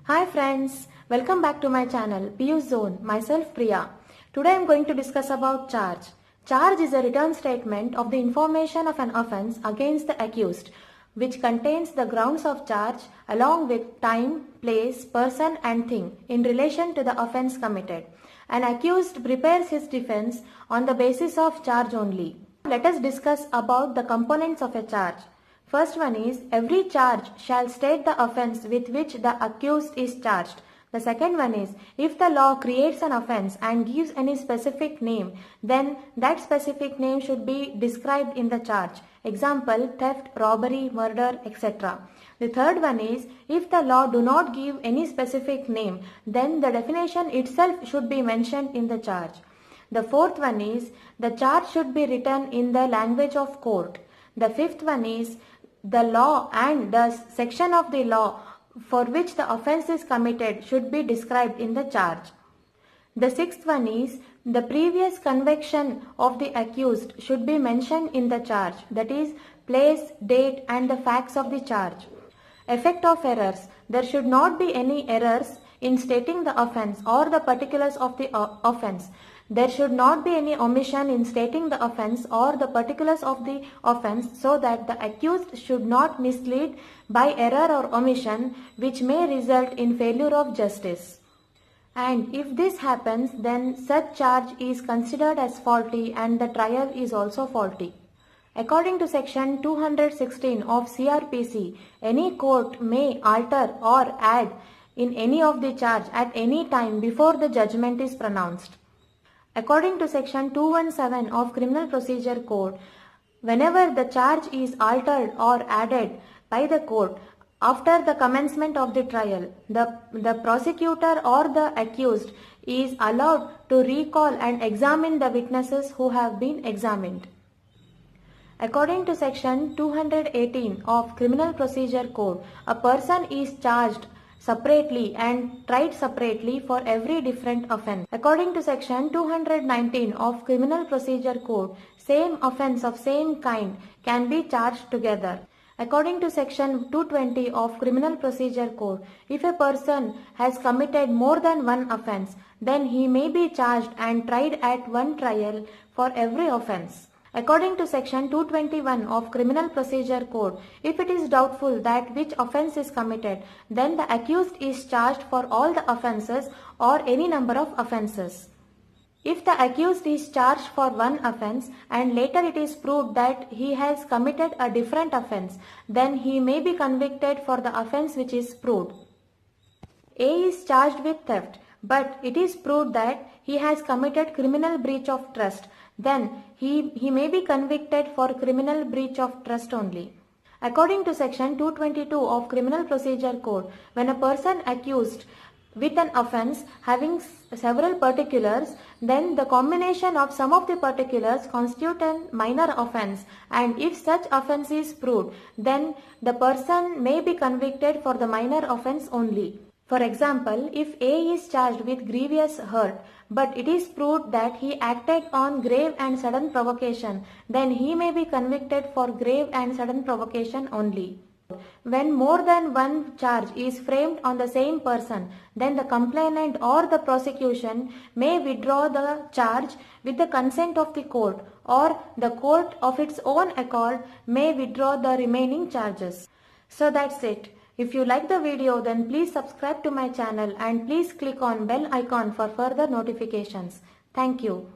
Hi friends, welcome back to my channel PU Zone. Myself Priya. Today I am going to discuss about charge. Charge is a written statement of the information of an offence against the accused, which contains the grounds of charge along with time, place, person and thing in relation to the offence committed. An accused prepares his defence on the basis of charge only. Let us discuss about the components of a charge. First one is, every charge shall state the offence with which the accused is charged. The second one is, if the law creates an offence and gives any specific name, then that specific name should be described in the charge. Example, theft, robbery, murder, etc. The third one is, if the law do not give any specific name, then the definition itself should be mentioned in the charge. The fourth one is, the charge should be written in the language of court. The fifth one is, the law and the section of the law for which the offence is committed should be described in the charge. The sixth one is, the previous conviction of the accused should be mentioned in the charge, that is, place, date and the facts of the charge. Effect of errors. There should not be any errors in stating the offence or the particulars of the offence. There should not be any omission in stating the offence or the particulars of the offence, so that the accused should not mislead by error or omission, which may result in failure of justice. And if this happens, then such charge is considered as faulty and the trial is also faulty. According to section 216 of Crpc, any court may alter or add in any of the charge at any time before the judgment is pronounced. According to section 217 of Criminal Procedure Code, whenever the charge is altered or added by the court after the commencement of the trial, the prosecutor or the accused is allowed to recall and examine the witnesses who have been examined. According to section 218 of Criminal Procedure Code, a person is charged separately and tried separately for every different offence. According to section 219 of Criminal Procedure Code, same offence of same kind can be charged together. According to section 220 of Criminal Procedure Code, if a person has committed more than one offence, then he may be charged and tried at one trial for every offence. According to section 221 of Criminal Procedure Code, if it is doubtful that which offence is committed, then the accused is charged for all the offences or any number of offences. If the accused is charged for one offence and later it is proved that he has committed a different offence, then he may be convicted for the offence which is proved. A is charged with theft, but it is proved that he has committed criminal breach of trust, then he may be convicted for criminal breach of trust only. According to section 222 of Criminal Procedure Code, when a person accused with an offence having several particulars, then the combination of some of the particulars constitute a minor offence, and if such offence is proved, then the person may be convicted for the minor offence only. For example, if A is charged with grievous hurt, but it is proved that he acted on grave and sudden provocation, then he may be convicted for grave and sudden provocation only. When more than one charge is framed on the same person, then the complainant or the prosecution may withdraw the charge with the consent of the court, or the court of its own accord may withdraw the remaining charges. So that's it. If you like the video, then please subscribe to my channel and please click on bell icon for further notifications. Thank you.